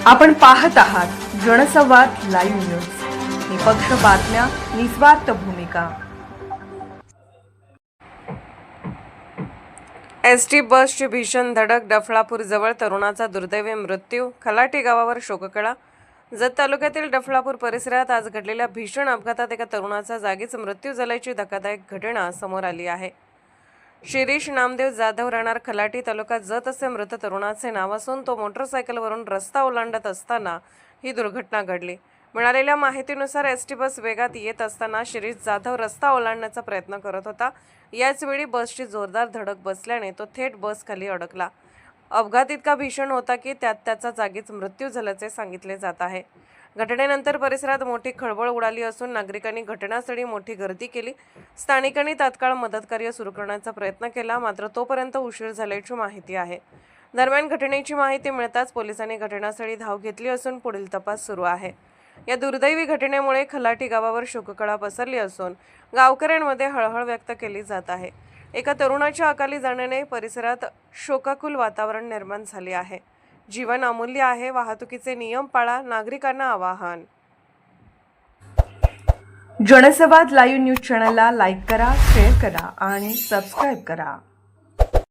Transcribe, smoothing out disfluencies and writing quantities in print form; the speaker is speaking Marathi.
आपण पाहत आहात जनसंवाद लाईव्ह न्यूज. निपक्ष बातम्या, निस्वार्थ भूमिका. एसटी बसची भीषण धडक, डफळापूरजवळ तरुणाचा दुर्दैवी मृत्यू, खलाटी गावावर शोककळा. जत तालुक्यातील डफळापूर परिसरात आज घडलेल्या भीषण अपघातात एका तरुणाचा जागीच मृत्यू झाल्याची धक्कादायक घटना समोर आली आहे. शिरीष नामदेव जाधव राहणार खलाटी, तालुका जत असे मृत तरुणाचे नाव असून तो मोटरसायकलवरून रस्ता ओलांडत असताना ही दुर्घटना घडली. मिळालेल्या माहितीनुसार एसटी बस वेगात येत असताना शिरीष जाधव रस्ता ओलांडण्याचा प्रयत्न करत होता. याचवेळी बसची जोरदार धडक बसल्याने तो थेट बस खाली अडकला. अपघात इतका भीषण होता की त्यात त्याचा जागीच मृत्यू झाल्याचे सांगितले जात आहे. घटनेनंतर परिसरात मोठी खळबळ उडाली असून नागरिकांनी घटनास्थळी मोठी गर्दी केली. स्थानिकांनी तात्काळ मदतकार्य सुरू करण्याचा प्रयत्न केला, मात्र तोपर्यंत उशीर झाल्याची माहिती आहे. दरम्यान घटनेची माहिती मिळताच पोलिसांनी घटनास्थळी धाव घेतली असून पुढील तपास सुरू आहे. या दुर्दैवी घटनेमुळे खलाटी गावावर शोककळा पसरली असून गावकऱ्यांमध्ये हळहळ व्यक्त केली जात आहे. एका तरुणाच्या अकाली जाण्याने परिसरात शोकाकुल वातावरण निर्माण झाले आहे. जीवन अमूल्य आहे, वाहतुकीचे नियम पाळा, नागरिकांना आवाहन. जनसंवाद लाईव्ह न्यूज चॅनलला लाईक करा, शेअर करा आणि सबस्क्राईब करा.